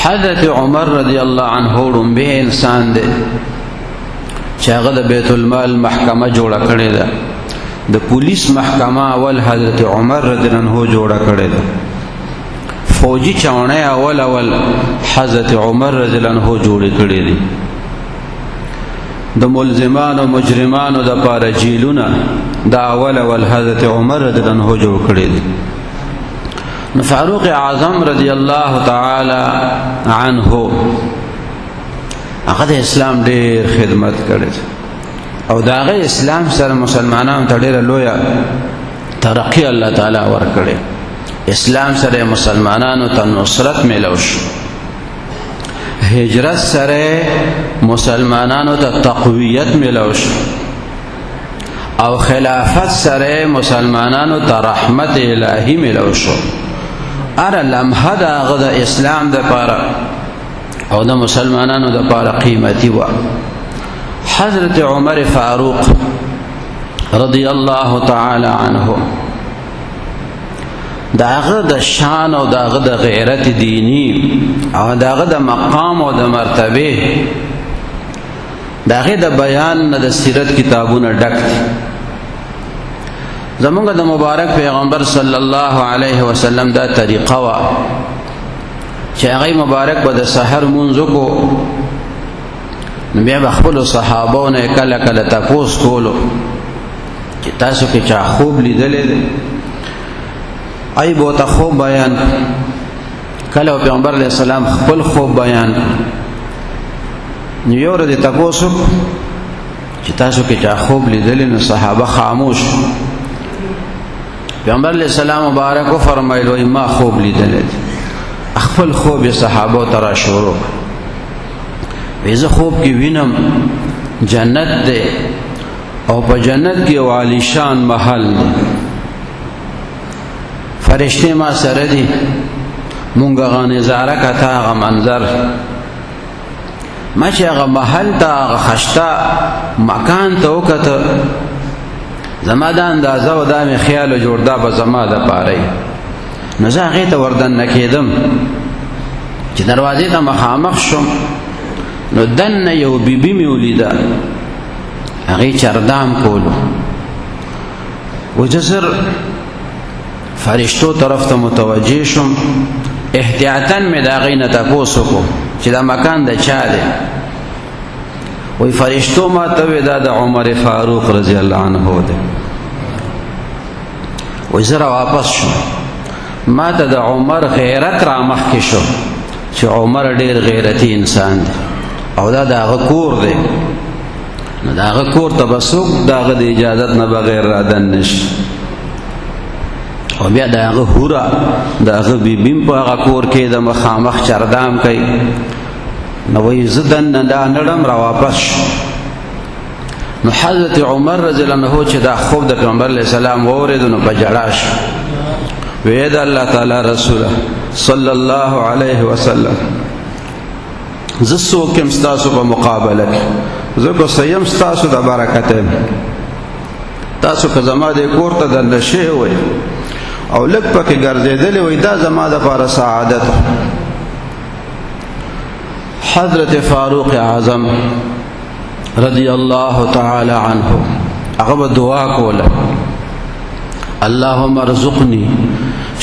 حضرت عمر رضی اللہ عنہ ډومبی انسان دی چې هغه د بیت المال محکمه جوړه کړې ده. د پولیس محکمه اول حضرت عمر رضی اللہ عنہ جوړه کړې ده. فوجي چاونه اول حضرت عمر رضی اللہ عنہ جوړې کړې دي. د ملزمانو مجرمانو د پاره جیلونه دا اول حضرت عمر رضی اللہ عنہ جوړ کړې دي. نو فاروق اعظم رضی اللہ تعالی عنہ هغه د اسلام ډېر خدمت کړی او داغه اسلام سره مسلمانانو ته ډېره لویه ترقی الله تعالی ورکړي. اسلام سره مسلمانانو ته نصرت میلاو شو، هجرت سره مسلمانانو ته تقویت میلاو شو، او خلافت سره مسلمانانو ته رحمت الهی میلاو شو. اره لمحه د هغه د اسلام د پاره او د مسلمانانو د پاره قیمتي و. حضرت عمر فاروق رضی الله تعالی عنه داغه د شان او داغه د غیرت دینی او داغه د مقام او د مرتبه داغه د بیان د سیرت کتابونه ډک دي. زمونږ د مبارک پیغمبر صلی الله علیه وسلم دا طریقه وا چې هغه مبارک به د سحر مونږ کو نو بیا خپل صحابو نه کله کله تاسو کولو چې تاسو کې چا خوب لیدلې ده ای بو ته خوب بیان کله پیغمبر علیه السلام خپل خوب بیان نو یو ورځ تاسو چې تاسو کې چا خوب لیدلې نو صحابه خاموش. پیغمبر علیہ السلام مبارک فرمایلو ما خوب لیدل خپل خوب صحابه ترا شروع ویزه خوب کې وینم جنت ده او په جنت کې عالی شان محل ده، فرشته ما سره دي، مونږه غنزاره کته هغه منظر ما چې هغه محل ته هغه خشتا مکان ته وکته زما دا اندازه و دا می خیال جوړدا به زما د پاره نو زه هغه ته وردن نکیدم چې دروازې ته مخامخ شم نو دن یو بیبي می ولیدا هغه چردام کولو و جسر فرشتو طرف ته متوجه شم. احتیاطاً می دا غینه تاسو کو چې دا مکان د چا دی. وی فرشتو ما توی دا دا عمر فاروق رضی اللہ عنہ دے. وی ذرا واپس شو ما تا دا عمر غیرت را مخی شو چی عمر دیر غیرتی انسان دے او دا دا آغا کور دے دا آغا کور تا بسوک دا آغا دا اجازت نبغیر را دنش او بیا دا آغا ہورا دا آغا بی بیم پا آغا کور که دا مخامخ چردام کئی نو وی زدن دا نرم را واپس شو. نو حضرت عمر رضی اللہ عنہ چې دا خوب د پیغمبر علیہ السلام وورید نو پجړاش وید الله تعالی رسول صلی الله علیه وسلم زسو کم ستاسو په مقابله کې زکو سیم ستاسو د برکت تاسو که زما د کور ته د نشه وي او لک پکې ګرځیدل وي دا زما د لپاره سعادت. حضرت فاروق اعظم رضی اللہ تعالی عنہ اغب دعا کولا اللہم ارزقنی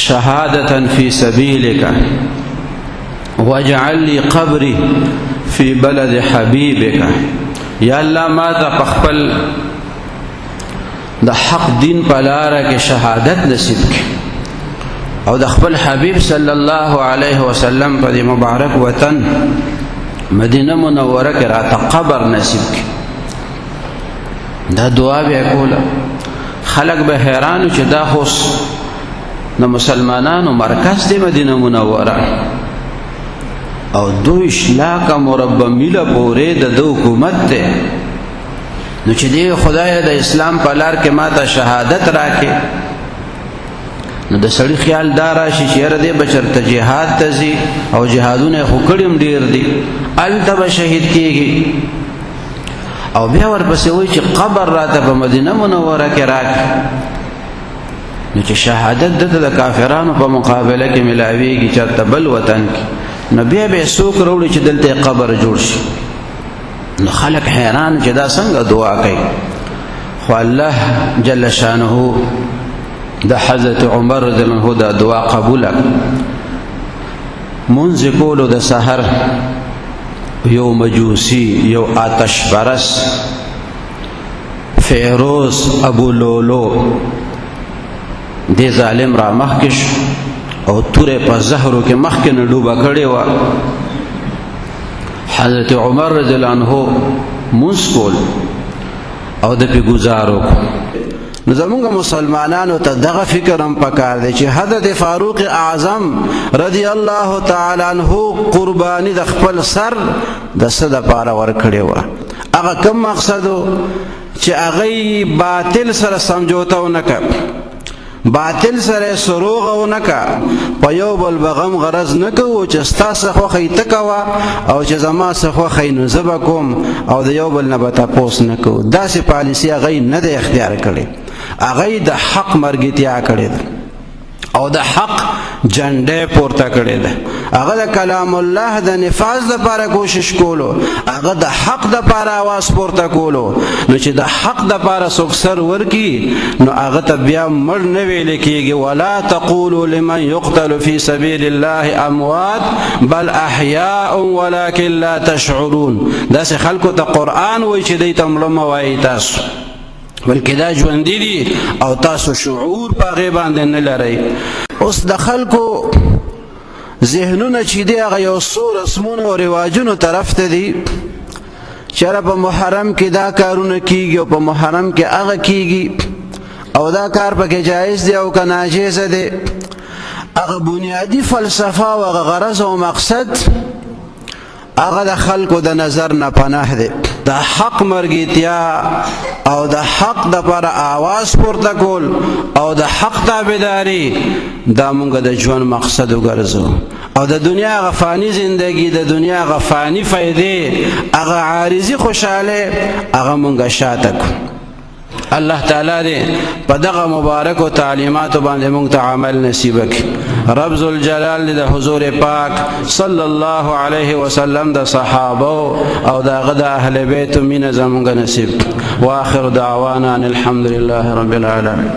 شہادتا فی سبیلکا واجعل لی قبری فی بلد حبیبکا. یا اللہ ما تا پخپل دا حق دین پلارا کے شہادت نصیب کے او دا خپل حبیب صلی اللہ علیہ وسلم پا دی مبارک وطن مدینه منوره کې راته قبر نصیب کی. دا دعا بیا کوله خلق به حیرانو چې دا خوص د مسلمانانو مرکز دی مدینه منوره او 2 لاکه مربع میله پورې د حکومت دی نو چې دی خدای د اسلام په لار کې ماته شهادت راکې نو د سړی خیال دا راشي چې یاره دی بچر ته جهاد ته ځي او جهادونه خو کړي ډیر دي هلته به شهید کېږي او بیا ورپسې وایي چې قبر راته په مدینه منوره کې راکړي نو چې شهادت دته د کافرانو په مقابله کې ملاویږي چېرته بل وطن کې نو بیا به څوک راوړي چې دلته قبر جوړ شي. نو خلک حیران چې دا څنګه دعا کوي. خو الله جل شانه د حضرت عمر رضی الله عنه دا دعا قبول کړ. منځ کولو د سحر یو مجوسی، یو آتش پرس فیروز ابو لولو دی ظالم را مخکش او توره په زهرو کې مخکې نه ډوبه کړې وه. حضرت عمر رضی الله عنه منځ کول او د پې ګزار وکړو. نو زمونږ مسلمانانو ته دغه فکر هم پکار دی چې حضرت فاروق اعظم رضی الله تعالی عنہ قربانی د خپل سر د څه دپاره ورکړې وه. هغه کوم مقصد و چې هغه باطل سره سمجوته ونه کړ، باطل سره سروغ ونه کړ، په یو بل بغم غرض نه کوو چې ستا څه خوښی ته کوه او چې زما څه خوښی نو زه به کوم او د یو بل نه به تپوس نه کوو. داسې پالیسي هغه نه دی اختیار کړې. هغه د حق مرګتیا کړې ده او د حق جنډې پورته کړې ده. هغه د کلام الله د نفاذ لپاره کوشش کولو، هغه د حق لپاره आवाज پورته کولو. نو چې د حق لپاره څوک سر ورکي نو هغه ته بیا مړ نه ویل کېږي. ولا تقولوا لمن يقتل في سبيل الله اموات بل احياء ولكن لا تشعرون. داسې خلکو ته قرآن وایي چې دوی ته مړه مه وایي تاسو، بلکې دا ژوندي دي او تاسو شعور په هغې باندې نه لرئ. اوس د خلکو ذهنونه چې دی هغه یو څو رسمونو او رواجونو طرف ته دي چې په محرم کې دا کارونه کیږي او په محرم کې هغه کیږي او دا کار پکې جایز دی او که ناجیزه دی. هغه بنیادي فلسفه او هغه غرض او مقصد هغه د خلکو د نظر نه پناه دی. د حق مرګتیا او د حق دپاره آواز پورته کول او د حق تابعداري دا مونږ د ژوند مقصد وګرځو او د دنیا هغه فاني زندگی، د دنیا هغه فاني فایدې، هغه عارضي خوشحاله هغه مونږ شاته کړو. الله تعالی دې په دغه مبارکو تعلیماتو باندې مونږ ته عمل نصیب کړي. رب ذوالجلال دې د حضور پاک صلی الله علیه وسلم د صحابه او د هغه د اهل بیت مینه زمونږ نصیب. واخر دعوانا ان الحمد لله رب العالمین.